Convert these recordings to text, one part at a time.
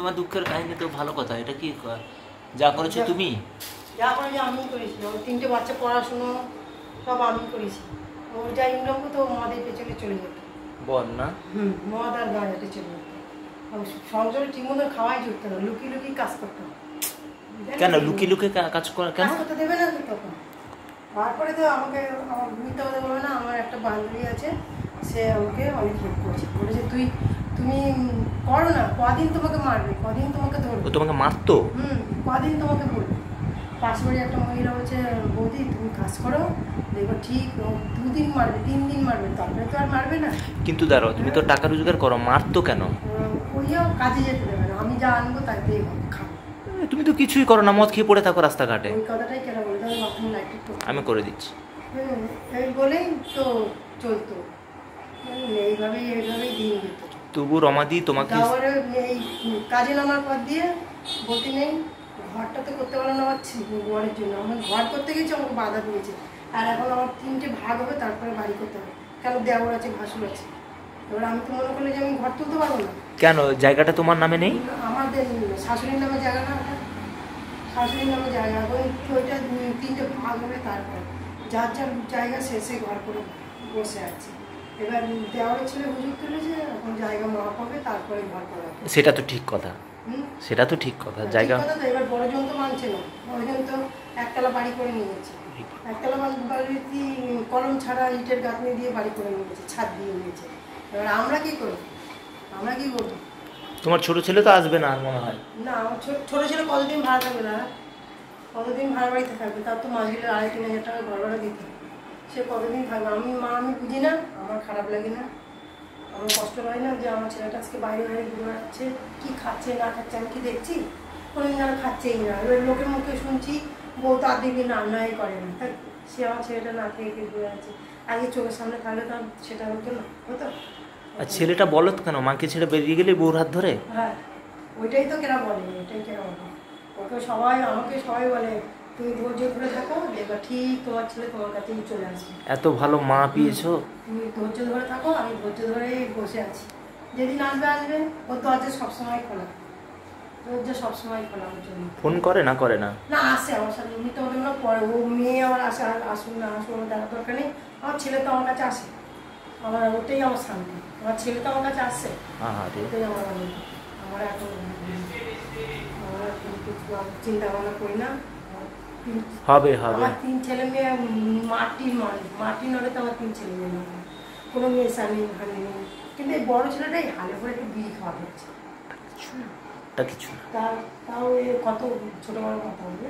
তোমার দুঃখের কাহিনী তো ভালো কথা। এটা কি যা করেছো তুমি? যা করেছি আমি করেছি। ওর 3টে বাচ্চা পড়াশুনো সব আমি করেছি। ওর যা ইনকাম তো মদের পেছনে চলে যেত। বল না। মদ আর গাঁজাতে চলে যেত। সংসারে ঠিক মতো খাওয়াই জুটতো না, লুকিয়ে লুকিয়ে কাজ করতাম। কেন লুকিয়ে লুকিয়ে কাজ করে? কেন করতে দেবে না তো তখন। তারপরে তো আমাকে আমার মিথ্যা কথা বলবে না, আমার একটা বান্ধবী আছে, সে আমাকে অনেক হেল্প করেছে। বলেছে তুমি করো না, কদিন তোমাকে মারবে, কদিন তোমাকে ধরবে। ও তোমাকে মারতো? কদিন তোমাকে বলবে। পাশ বাড়ি একটা মহিলা বলছে, বৌদি তুমি কাজ করো, দেখো ঠিক 2 দিন মারবে, 3 দিন মারবে, তারপরে তো আর মারবে না। কিন্তু দাঁড়াও, তুমি তো টাকা রোজগার করো, মারতো কেন? ওইও কাজে যেতে দেবে না, আমি যা আনবো তাই দিয়ে খাবো। তুমি তো কিছুই করো না, মদ খেয়ে পড়ে থাকো রাস্তাঘাটে। ওই কথাটাই কেন বলে তাহলে বাথরুম লাইট আমি করে দিচ্ছি। এই বলেই তো চলতো, এইভাবেই দিন যেত। তবু রমাদি তোমাকে এই কাজে নামার পর দিয়ে বলতে নেই, ঘরটা তো করতে পারলো না আমার ঘরের জন্য, আমার ঘর করতে গেছি আমাকে বাধা দিয়েছে। আর এখন আমার 3টে ভাগ হবে, তারপরে বাড়ি করতে হবে, কেন দেওয়ার আছে, ভাসুর আছে। এবার আমি তো মনে করলে যে আমি ঘর তুলতে পারবো না। কেন জায়গাটা তোমার নামে নেই? আমাদের শাশুড়ির নামে জায়গা না, শাশুড়ির নামে জায়গা, ওইটা 3টে ভাগ হবে, তারপরে যার যার জায়গা শেষে ঘর করে বসে আছে। এবার দেওয়ারের ছেলে হুজুর তুলেছে, এখন জায়গা মাপ হবে, তারপরে ঘর করা। সেটা তো ঠিক কথা, সেটা তো ঠিক কথা। জায়গা এবার বড়জন তো মানছে না, বড়জন তো একতলা বাড়ি করে নিয়েছে, একতলা বাড়ি কলম ছাড়া ইটের গাঁথনি দিয়ে বাড়ি করে নিয়েছে, ছাদ দিয়ে নিয়েছে। এবার আমরা কি করবো, আমরা কি করবো? তোমার ছোট ছেলে তো আসবে না আর মনে হয়। না, আমার ছোট ছেলে কতদিন ভাড়া থাকবে না, কতদিন ভাড়া বাড়িতে থাকবে? তার তো মাস গেলে 2,500-3,000 টাকা ঘর ভাড়া দিতে, সে কতদিন থাকবে? আমি বুঝি না, আমার খারাপ লাগে না, আমার কষ্ট হয় না যে আমার ছেলেটা আজকে বাইরে বাইরে ঘুরে বেড়াচ্ছে, কী খাচ্ছে না খাচ্ছে আমি কি দেখছি? কোনোদিন যেন খাচ্ছেই না। এবার লোকের মুখে শুনছি বউ তার দিকে রান্নাই করে না, তাই সে আমার ছেলেটা না খেয়ে খেয়ে ঘুরে আছে। আগে চোখের সামনে থাকলে তো সেটা হতো না, হতো। আর ছেলেটা বলো কেন, মাকে ছেড়ে বেরিয়ে গেলে বউর হাত ধরে? হ্যাঁ, ওইটাই তো কেনা বলে, ওইটাই কেনা বলে। ওকে আমাকে সবাই বলে তুমি ধৈর্য ধরে থাকো, দেখবা ঠিক তোমার ছেলে তোমার কাছেই চলে আসবে। এত ভালো মা পেয়েছো। তুমি ধৈর্য ধরে থাকো, আমি ধৈর্য ধরেই বসে আছি, যেদিন আসবে আসবে। ওর দরজা সবসময় খোলা, দরজা সবসময় খোলা ওর জন্য। ফোন করে না? করে না? না, আসে আমার সাথে, এমনি তো আমাদের না পরে, ও মেয়ে আমার আসে, আসুন না আসুন আমার দেখা দরকার নেই, আমার ছেলে তো আমার কাছে আসে, আমার ওটাই আমার শান্তি। আমার ছেলে তো আমার কাছে আসছে, ওটাই আমার আনন্দ। আমার এখন চিন্তা ভাবনা করি না, হবে হবে। আমার 3 ছেলে মেয়ে মাটির নড়ে তো আমার 3 ছেলে মেয়ে নড়ে, কোনো মেয়ে স্বামী হানি নেই। কিন্তু এই বড় ছেলেটাই হালে করে একটু বিড়ি খাওয়া হচ্ছে, কিছু তাও কত ছোট বড় কথা বলবে,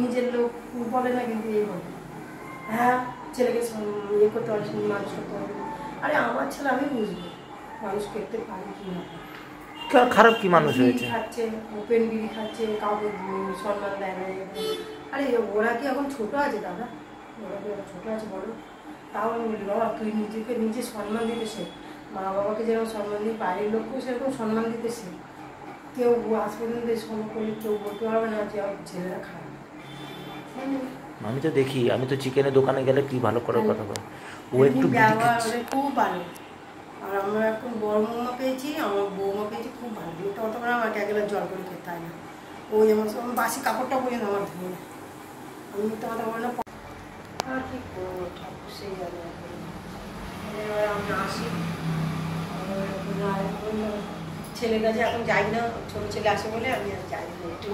নিজের লোক বলে না, কিন্তু এই বলে হ্যাঁ ছেলেকে ইয়ে করতে পারছি, মানুষ করতে পারবে। আরে আমার ছেলে আমি বুঝবো মানুষ করতে পারি কি না। খারাপ কি মানুষ হয়েছে? খাচ্ছে, ওপেন বিড়ি খাচ্ছে, কাউকে সম্মান দেয় না। আরে ওরা কি এখন ছোট আছে দাদা? ওরা কি ছোট আছে বলো? তাও আমি বলি বাবা তুই নিজে সম্মান দিতে শেখ, মা বাবাকে যেরকম সম্মান দিই বাইরের লোককেও সেরকম সম্মান দিতে শেখ। কেউ আজ পর্যন্ত সম্মান করলে কেউ বলতে পারবে না যে আমার ছেলেরা খারাপ। আমি তো দেখি, আমি তো চিকেনের দোকানে গেলে কি ভালো করে কথা বলে, ও একটু খুব ভালো। আর আমরা এখন বড় বৌমা পেয়েছি, আমার বৌমা পেয়েছি খুব ভালো। এটা অত করে আমাকে 1 গ্লাস জল করে খেতে হয় না। ও যেমন বাসি কাপড়টা পর্যন্ত আমার ধুয়ে, আমি মিথ্যা কথা বলি না। আর কি করবো, ঠাকুর সেই জানে। এবার আমি আসি, ছেলের কাছে এখন যাই না, ছোটো ছেলে আসে বলে আমি আর যাই না। একটু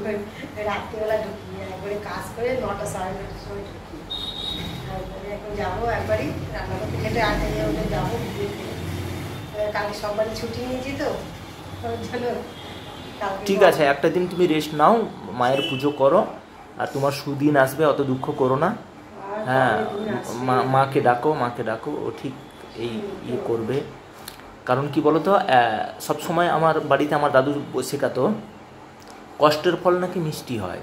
রাত্রিবেলা ঢুকি, একবারে কাজ করে 9টা সাড়ে 9টার সময় ঢুকি। তারপরে এখন যাবো একবারই রান্না করতে, খেতে 8টায় ওটা যাবো। কালকে সবারই ছুটি নিয়েছি তো, ঠিক আছে, একটা দিন তুমি রেস্ট নাও, মায়ের পুজো করো, আর তোমার সুদিন আসবে, অত দুঃখ করো না। হ্যাঁ, মাকে ডাকো, ও ঠিক এই ইয়ে করবে। কারণ কি বলতো, সবসময় আমার বাড়িতে আমার দাদু শেখাতো কষ্টের ফল নাকি মিষ্টি হয়,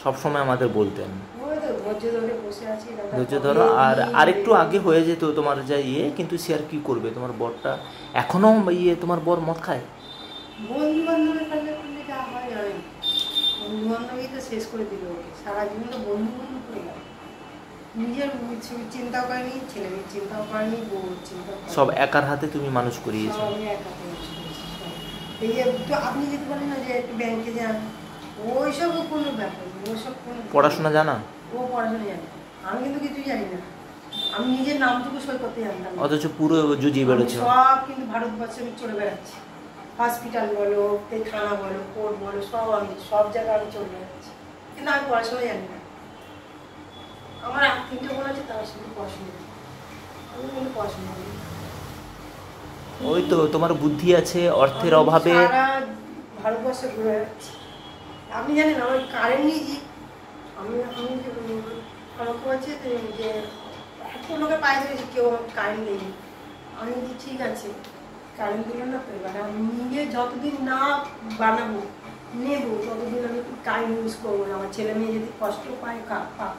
সবসময় আমাদের বলতেন ধৈর্য ধরো। আর একটু আগে হয়ে যেত তোমার যা ইয়ে, কিন্তু সে আর কি করবে, তোমার বরটা এখনো তোমার বর মদ খায়। বন্ধু বান্ধবের কাছে করলে যা হয় জানেন, বন্ধু বান্ধবই তো শেষ করে দিল ওকে, সারা জীবন তো বন্ধু করে গেল। নিজের চিন্তাও করেনি, ছেলেমেয়ের চিন্তাও করেনি, বউর চিন্তাও করেনি, সব একার হাতে তুমি মানুষ করিয়েছো। আমি একা করেছি। এই যে তো আপনি যেতে পারেন না যে একটু ব্যাংকে যান, ওইসব কোনো ব্যাপার নেই, ওইসব কোনো পড়াশোনা জানা? ও পড়াশোনা জানে, আমি কিন্তু কিছুই জানি না। আমি নিজের নামটুকু সই করতে জানতাম না। অথচ পুরো জুজিয়ে বেড়েছ। সব কিন্তু ভারতবর্ষে আমি চলে বেড়াচ্ছি, হসপিটাল বলো, এই থানা বলো, কোর্ট বলো, সব আমি সব জায়গায় আমি চলে বেড়াচ্ছি, কিন্তু আমি পড়াশোনা জানি না। আমার 3টে বোন আছে, তার সঙ্গে পড়াশোনা করি, আমি কিন্তু পড়াশোনা করি। ওই তো তোমার বুদ্ধি আছে, অর্থের অভাবে। সারা ভারতবর্ষে ঘুরে বেড়াচ্ছি। আপনি জানেন আমার কারেন্ট নিয়েছি, আমি আমাকে বলছে যে এত লোকে পায়ে ধরেছি, কেউ আমাকে কারেন্ট দেয়নি। আমি বলছি ঠিক আছে, কারেন্ট দিল না তো, এবার আমি নিজে যতদিন না বানাবো নেবো ততদিন আমি কারেন্ট ইউজ করবো না। আমার ছেলে মেয়ে যদি কষ্ট পায় পাক।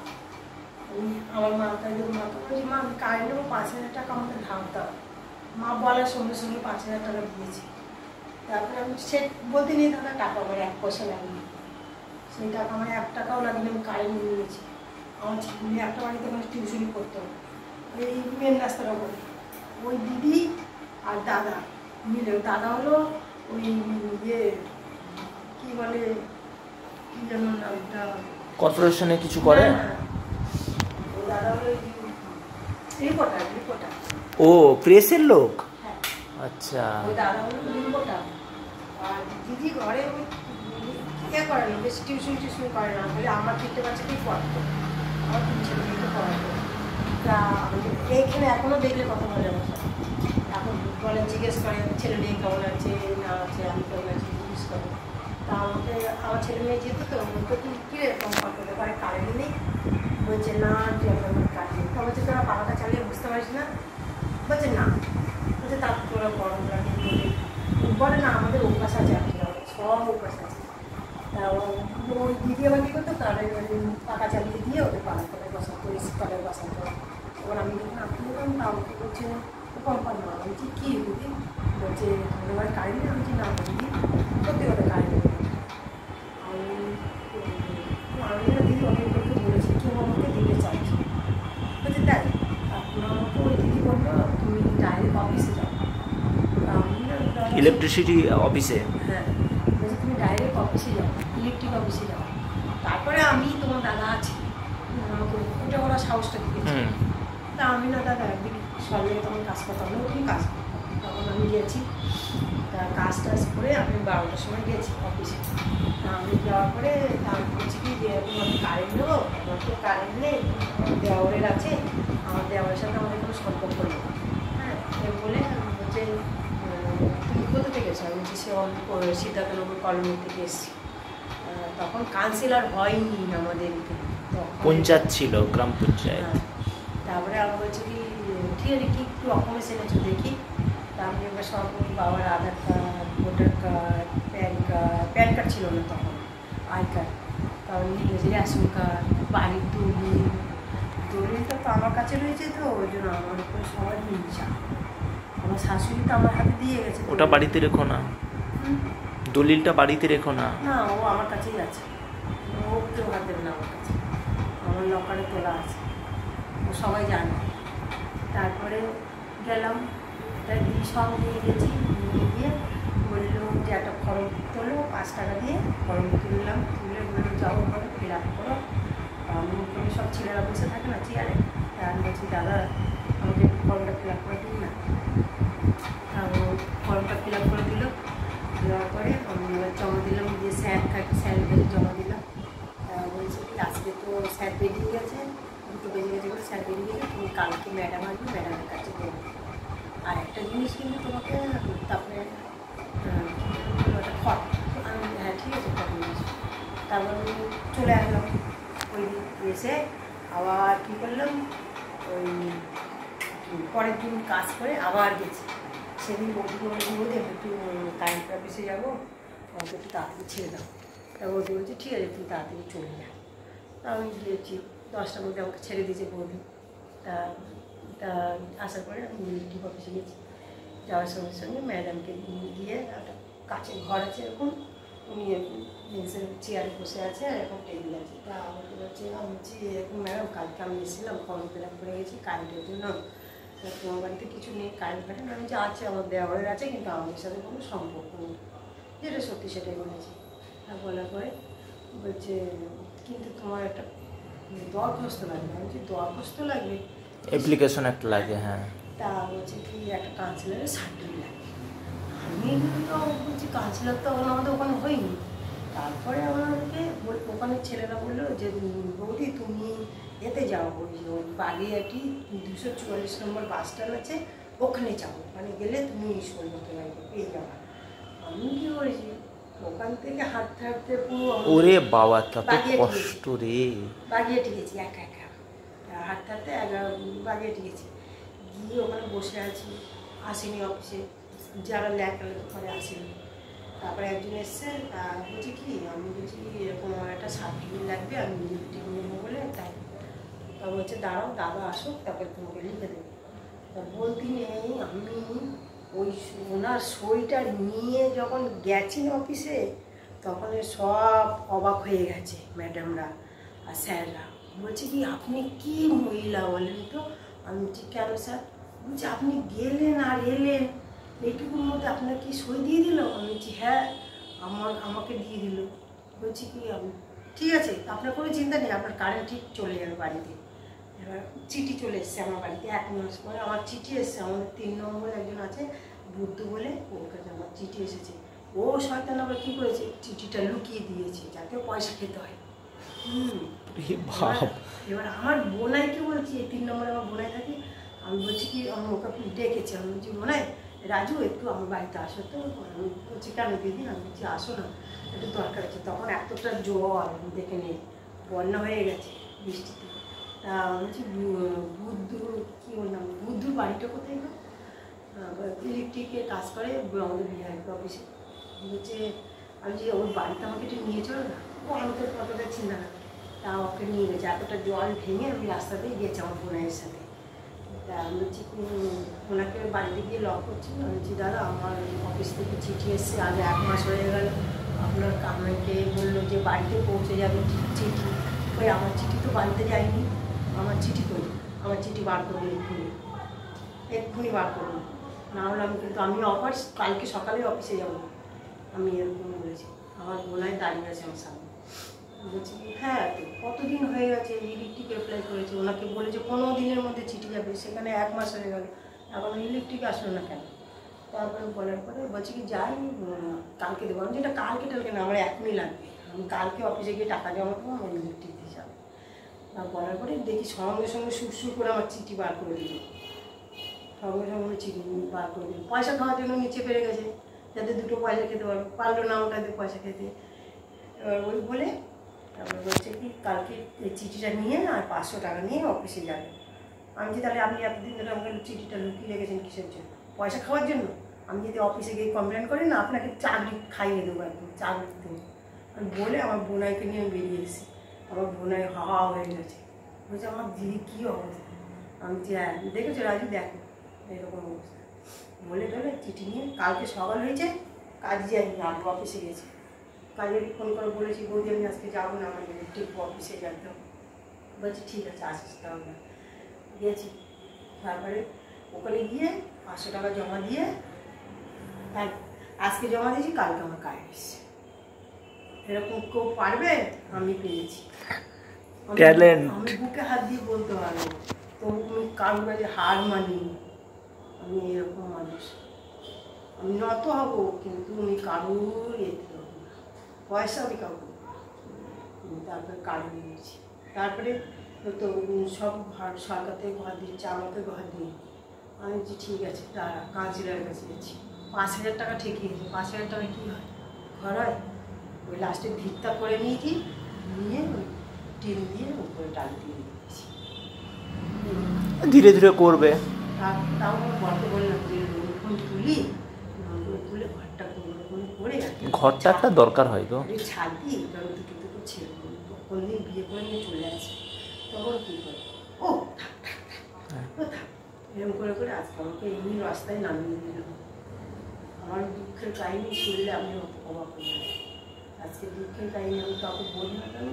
আমি আমার মাথায় যদি মাথা বলছি, মা আমি কারেন্ট নেবো, 5,000 টাকা আমাকে ধারতে হবে। মা বলার সঙ্গে সঙ্গে 5,000 টাকা দিয়েছি। তারপরে আমি সে বলতে নিয়ে থাকা টাকা আমার 1 পয়সা লাগেনি, সেই টাকা আমার 1 টাকাও লাগেনি, আমি কারেন্ট নিয়ে নিয়েছি। আমার ছেলে একটা বাড়িতে মানে টিউশনি করতে হবে, এই মেন রাস্তাটা বলে। ওই দিদি আর দাদা মিলে, দাদা হলো ওই ইয়ে কী বলে, কী যেন নামটা, কর্পোরেশনে কিছু করে? ওই দাদা হলো রিপোর্টার। ও প্রেসের লোক? হ্যাঁ, আচ্ছা। ওই দাদা হলো রিপোর্টার। আর দিদি ঘরে ওই ইয়ে করে না, বেশি টিউশন করে না, বলে আমার 3টে বাচ্চাকেই পড়াতো, আমার 3 ছেলে মেয়েকে পড়াতো। তা এইখানে এখনও দেখলে কথা বলে আমার সাথে, এখন বলে জিজ্ঞেস করে ছেলে মেয়ে কেমন আছে না আছে, আমি কেমন আছি জিজ্ঞেস করে। তা আমাকে আমার ছেলে মেয়ে যেত তো, তো তুই কী এরকম করতে পারে, কারেন্ট নেই? বলছে না তুই এখন কারেন্ট নেই। তা বলছে তোরা পাখাটা চালিয়ে বুঝতে পারিস না? বলছে না। বলছে তার তোরা গরম লাগে বলে না, আমাদের অভ্যাস আছে, আর কি হবে, সব অভ্যাস আছে। তা ওই দিদি আবার কী করতো, তাদের পাখা চালিয়ে দিয়ে ওদের পাড়ার তলায় বসাতো, এসি তলায় বসাতো। এবার আমি যখন আপনি যখন তা আমাকে বলছে কম্পান না, আমি বলছি কী দিদি? বলছে তোমাদের বাড়ি কারেন্ট নেই? আমি বলছি না দিদি, সত্যি কথা কারেন্ট নেই। আমি না দিদি অনেক লোককে বলেছি, কেউ আমাকে দিতে চাইছে। বলছে তাই? আপনার আমাকে ওই দিদি বললো তুমি ডাইরেক্ট অফিসে যাও। ইলেকট্রিসিটি অফিসে? হ্যাঁ, বলছি তুমি ডাইরেক্ট অফিসে যাও, ইলেকট্রিক অফিসে যাও, তারপরে আমি তোমার দাদা আছি, আমাকে ওটা ওরা সাহসটা দিয়েছে। তা আমি না দাদা একদিন সরলে তখন কাজ করতাম না, ওখানে কাজ করতাম, তখন আমি গিয়েছি। তা কাজ টাজ করে আমি 12টার সময় গিয়েছি অফিসে। তা আমি যাওয়ার পরে আমি বলছি কি যে আমি কারেন্ট নেবো, আমার তো কারেন্ট নেই, আমার দেওয়ারের আছে, আমার দেওয়ারের সাথে আমাদের কোনো সম্পর্ক নেই। হ্যাঁ, বলে বলছে তুমি কোথা থেকে এসো? আমি বলছি সে সিদ্ধার্থনগর কলোনি থেকে এসেছি। তখন কাউন্সিলর হয়নি আমাদের, পঞ্চায়েত ছিল, গ্রাম পঞ্চায়েত। তারপরে আমি বলছি কি ঠিক আছে কি একটু ডকুমেন্টস এনেছো দেখি। তা আমি এবার সব বাবার Aadhaar card, voter card, PAN card ছিল না তখন, আই কার্ড, তারপর নিয়ে রেশন কার্ড, বাড়ির দলিলটা তো আমার কাছে রয়েছে, তো ওই জন্য আমার উপরে সবার হিংসা। আমার শাশুড়ি তো আমার হাতে দিয়ে গেছে। ওটা বাড়িতে রেখো না, দলিলটা বাড়িতে রেখো না। না, ও আমার কাছেই আছে, ও কেউ হাত দেবে না আমার কাছে, আমার লকারে তোলা আছে, ও সবাই জানে। তারপরে গেলাম, এটা দিয়ে সব নিয়ে গেছি, নিয়ে গিয়ে বললো যে একটা ফর্ম তোলো, 5 টাকা দিয়ে ফর্ম তুললাম, তুলে বললো যাও ঘরে ফিল আপ করো। আমি ওখানে সব ছেলেরা বসে থাকে না চেয়ারে, তা আমি বলছি দাদা আমাকে ফর্মটা ফিল আপ করে দিন না। ফর্মটা ফিল আপ করে দিল, দেওয়ার পরে আমি জমা দিলাম, দিয়ে স্যারের কাছে জমা দিলাম। বলছে কি আজকে তো স্যার বেরিয়ে গেছে, 2টো বেজে গেছে বলে স্যার বেরিয়ে গেছে, তুমি কালকে ম্যাডাম আসবে, ম্যাডামের কাছে দেবো। আর একটা জিনিস কিন্তু তোমাকে, তারপরে একটা ফর্ম, আমি হ্যাঁ ঠিক আছে একটা জিনিস। তারপর আমি চলে আসলাম, ওই এসে আবার কী করলাম, ওই পরের দিন কাজ করে আবার গেছি। সেদিন বৌদিকে বলতে একটু কারেন্ট অফিসে যাবো, আমাকে একটু তাড়াতাড়ি ছেড়ে দাও। তা বৌদি বলছে ঠিক আছে তুমি তাড়াতাড়ি চলে যা। তা আমি গিয়েছি, 10টার মধ্যে আমাকে ছেড়ে দিয়েছে বৌদি। তা আসার পরে আমি ইলেকট্রিক অফিসে গেছি, যাওয়ার সঙ্গে সঙ্গে ম্যাডামকে গিয়ে একটা কাছের ঘর আছে এরকম, উনি জিন্সের চেয়ারে বসে আছে আর এখন টেবিল আছে। তা আমাকে বলছে, আমি বলছি এরকম ম্যাডাম কালকে আমি এসেছিলাম, ফর্ম ফিল আপ করে গেছি কারেন্টের জন্য, তোমার বাড়িতে কিছু নেই কারেন্ট ফারেন্ট? আমি যে আছে আমার দেওয়ারের আছে, কিন্তু আমাদের সাথে কোনো সম্পর্ক নেই। যেটা সত্যি সেটাই বলেছি। আর বলার পরে বলছে কিন্তু তোমার একটা দরখাস্ত লাগবে। আমি বলছি দরখাস্ত লাগবে, অ্যাপ্লিকেশন একটা লাগে, হ্যাঁ। তা বলছে কি একটা কাউন্সিলরের সার্টিফিকেট লাগবে। আমি তো বলছি কাউন্সিলর তো এখন আমাদের ওখানে হয়নি। তারপরে আমাদেরকে ওখানে ছেলেরা বললো যে বৌদি তুমি এতে যাও, ওই বাগিয়াটি 244 নম্বর বাস স্ট্যান্ড আছে, ওখানে যাও, ওখানে গেলে তুমি সই করতে পারবে, পেয়ে যাবা। আমি কি করেছি ওখান থেকে হাঁটতে হাঁটতে পুরো ওরে বাবা কত কষ্ট রে। বাগিয়াটি গেছি একা একা, হাঁটতে হাঁটতে বাগিয়াটি গেছি, গিয়ে ওখানে বসে আছি, আসেনি অফিসে, যারা লেখালেখি করে আসেনি। তারপরে একজন এসছে, বলছি কি আমি বলছি এরকম আমার একটা সার্টিফিকেট লাগবে, আমি ইলেকট্রিক নেবো বলে, তাই তা বলছে দাঁড়াও দাদা আসুক তারপরে তোমাকে লিখে দেবো। তা বলতে নেই আমি ওই ওনার সইটা নিয়ে যখন গেছি অফিসে তখন সব অবাক হয়ে গেছে ম্যাডামরা আর স্যাররা। বলছে কি আপনি কি মহিলা বলেন তো? আমি বলছি কেন স্যার? বলছি আপনি গেলেন আর এলেন এইটুকুর মধ্যে আপনার কি সই দিয়ে দিল? আমি বলছি হ্যাঁ আমাকে দিয়ে দিল। বলছি কি আমি ঠিক আছে, আপনার কোনো চিন্তা নেই, আপনার কারেন্ট ঠিক চলে যাবে বাড়িতে। এবার চিঠি চলে এসছে আমার বাড়িতে 1 মাস পরে আমার চিঠি এসছে। আমাদের 3 নম্বর একজন আছে বুদ্ধু বলে, ওর কাছে আমার চিঠি এসেছে। ও শয়তান আবার কী করেছে, চিঠিটা লুকিয়ে দিয়েছে যাতে পয়সা খেতে হয়। এবার আমার বোনাইকে বলছি, 3 নম্বরে আমার বোনাই থাকে, আমি বলছি কি আমি ওকে ডেকেছি, আমি বলছি বোনাই রাজু একটু আমার বাড়িতে আসো তো। আমি বলছি কেন দিদি? আমি বলছি আসো না, একটু দরকার আছে। তখন এতটা জল দেখে নেই, বন্যা হয়ে গেছে বৃষ্টিতে। তা বলছি বুদ্ধু কী বললাম, বুদ্ধুর বাড়িটা কোথায় গো? ইলেকট্রিকের কাজ করে আমাদের বিহার অফিসে। বলছে আমি যে ওর বাড়িতে আমাকে একটু নিয়ে চলো না। ও আমি তো কতটা চিন্তা না, তা ওকে নিয়ে গেছে। এতটা জল ভেঙে আমি রাস্তাতেই গেছি আমার বোনের সাথে। তা আমি বলছি ওনাকে বাড়িতে গিয়ে লক করছি। আমি বলছি দাদা আমার অফিস থেকে চিঠি এসছে, আজ 1 মাস হয়ে গেল, আপনার আমাকে বললো যে বাড়িতে পৌঁছে যাবে চিঠি। ওই আমার চিঠি তো বাড়িতে যায়নি, আমার চিঠি করি, আমার চিঠি বার করুন এক্ষুনি বার করুন, না হলে আমি কিন্তু আমি কালকে সকালে অফিসে যাবো। আমি এরকম বলেছি। আমার বোনাই দাঁড়িয়ে আছে আমার সামনে। বলছি হ্যাঁ তো কতদিন হয়ে গেছে ইলেকট্রিক অ্যাপ্লাই করেছে, ওনাকে বলেছে 15 দিনের মধ্যে চিঠি যাবে, সেখানে 1 মাস হয়ে গেল, এখন ইলেকট্রিক আসলো না কেন? তারপরে বলার পরে বলছি কি যাই কালকে দেবো। আমি যেটা কালকে টালকে না, আমার এখনই লাগবে, আমি কালকে অফিসে গিয়ে টাকা জমা দেবো, আমার ইলেকট্রিক দিয়ে যাবে। বলার পরে দেখি সঙ্গে সঙ্গে সুরসুর করে আমার চিঠি বার করে দিল, সঙ্গে সঙ্গে চিঠি বার করে দিল। পয়সা খাওয়ার জন্য নিচে পেরে গেছে যাতে 2টো পয়সা খেতে পারলো না ওটাতে পয়সা খেতে। এবার ওই বলে তারপরে বলছে কি কালকে এই চিঠিটা নিয়ে আর 500 টাকা নিয়ে অফিসে যাবে। আমি যে তাহলে আপনি এতদিন ধরে আমাকে চিঠিটা লুকিয়ে রেখেছেন কিসের জন্য? পয়সা খাওয়ার জন্য? আমি যদি অফিসে গিয়ে কমপ্লেন করি না আপনাকে চাকরি খাইয়ে দেবো, একদম চাকরি দেবো। আমি বলে আমার বোনাইকে নিয়ে বেরিয়ে এসেছি। আমার বোনাই হাওয়া হয়ে গেছে, বলছে আমার দিদি কী অবস্থা? আমি যে হ্যাঁ দেখেছো রাজু দেখো এরকম অবস্থা। বলে টলে চিঠি নিয়ে কালকে সকাল হয়েছে, কাজে যাইনি, আমি অফিসে গেছি। কাজে ফোন করে বলেছি বৌদি আমি আজকে যাবো না, আমার ইলেকট্রিক অফিসে যেতে হবে। বলছি ঠিক আছে আসিস তাহলে। গিয়েছি, তারপরে ওখানে গিয়ে 500 টাকা জমা দিয়ে আজকে জমা দিয়েছি, কালকে আমার কাজ এসছে। এরকম কেউ পারবে? আমি পেয়েছি, আমি বুকে হাত দিয়ে বলতে পারবো। তো তুমি কারোর কাছে হার মানিনি, আমি এরকম মানুষ। আমি নত হব কিন্তু আমি কারোর এতে হব না, পয়সা আমি কাউকে। তারপরে কাজ নিয়েছি, তারপরে তো সব সরকার থেকে ঘর দিচ্ছে, আমাকে ঘর দিয়ে। আমি বলছি ঠিক আছে দাঁড়া, কাউন্সিলরের কাছে যাচ্ছি। 5000 টাকা ঠেকিয়েছে, 5000 টাকা কী হয়? ঘর হয়? ওই লাস্টে ভিত্তা করে নিয়েছি, নিয়ে ওই টিন দিয়ে উপরে টাল দিয়ে দিয়েছি। ধীরে ধীরে করবে। তাও আমার বরকে বললাম যে লোন তুলি, তুলে ঘরটা করে ঘরটা একটা দরকার হয় তো ছাদ দিই, কারণ দুটো ছেলে কোনদিন বিয়ে করে নিয়ে চলে আসে, তখন কী করে ও থাক থাক থাক ও থাক, এরকম করে করে আজকে আমাকে এমনি রাস্তায় নামিয়ে দিল। আমার দুঃখের কাহিনী শুনলে আমি অবাক হয়ে যাই। আজকে দুঃখের কাহিনী আমি কাউকে বলি না কেন,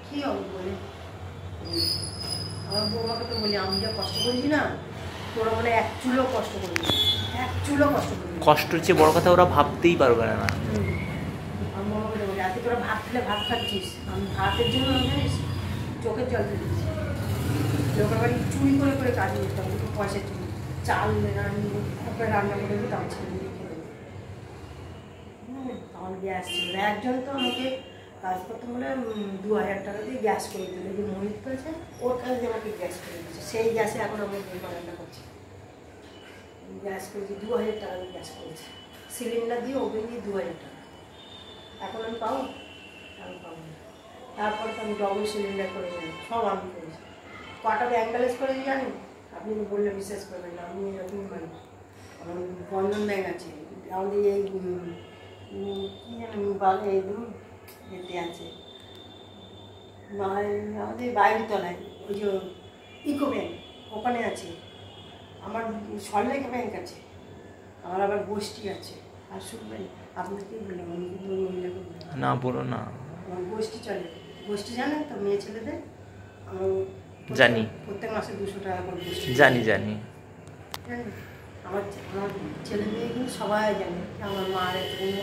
কী হবে বলে। আমার বৌমাকে তো বলি আমি যা কষ্ট করেছি না, তোরা বলে 1 চুলো কষ্ট করিনি। এক চুলো কষ্ট করি না। কষ্টের চেয়ে বড় কথা ওরা ভাবতেই পারবে না। আমি মনে করে বলি আজকে তোরা ভাত খেলে ভাত খাচ্ছিস, আমি ভাতের জন্য জানিস চোখের জল দিচ্ছি। লোকের বাড়ি চুরি করে করে কাজ করতাম, দুটো পয়সা চুরি, চাল তারপরে রান্না করে দিই, তার ছেলে দিয়ে খেয়ে দেবো। আমার গ্যাস ছিল না। একজন তো আমাকে কাজ করতে বলে 2000 টাকা দিয়ে গ্যাস করে দিল, যে মহিত পেয়েছে ওর কাছে দিয়ে আমাকে গ্যাস করে দিয়েছে। সেই গ্যাসে এখন আমি রান্না করছি। গ্যাস করেছি 2000 টাকা দিয়ে গ্যাস করেছি, সিলিন্ডার দিয়ে ওভেন দিয়ে 2000 টাকা। এখন আমি পাবো? আমি পাবো না। তারপর তো আমি ডবল সিলিন্ডার করেছিলাম, সব আমি করেছি। কটা ব্যাংক ব্যালেন্স করেছি জানেন? আপনি বললে বিশ্বাস করবেন না, আমি এরকম মানুষ। আমার বন্ধন ব্যাংক আছে, আমাদের এই কী জানেন বাঘে এতে আছে আমাদের বাইরের তলায়, ওই যে ইকো ব্যাংক, ওখানে আছে। আমার সরলেখা ব্যাংক আছে, আমার আবার গোষ্ঠী আছে। আর শুনবেন আপনাকেই বললাম, আমি কিন্তু মহিলাকে বললাম না, বলো না। আমার গোষ্ঠী চলে। গোষ্ঠী জানেন তো, মেয়ে ছেলেদের আমার জানি, প্রত্যেক মাসে 200 টাকা করে গোষ্ঠী। জানি। জানেন আমার ছেলে মেয়ে কিন্তু সবাই জানে আমার মার এতগুলো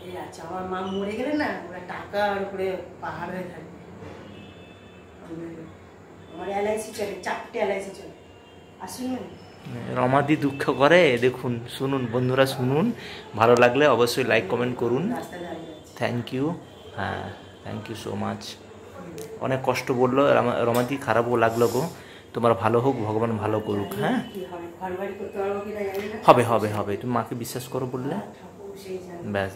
এই আছে। আমার মা মরে গেলে না, ওরা টাকার উপরে পাহাড় হয়ে থাকবে। আমার LIC চলে, 4টে LIC চলে। আসুন না, রমাদি দুঃখ করে, দেখুন, শুনুন বন্ধুরা, শুনুন। ভালো লাগলে অবশ্যই লাইক কমেন্ট করুন। রাস্তায় দাঁড়িয়ে আছে। Thank you. হ্যাঁ, থ্যাংক ইউ সো মাচ। অনেক কষ্ট বললো রমাদি, খারাপও লাগলো গো। তোমার ভালো হোক, ভগবান ভালো করুক। হ্যাঁ, কি হবে, ঘর বাড়ি করতে পারবো কিনা জানি না। হবে হবে হবে, তুমি মাকে বিশ্বাস করো বললে, ঠাকুর সেই জানে। ব্যাস।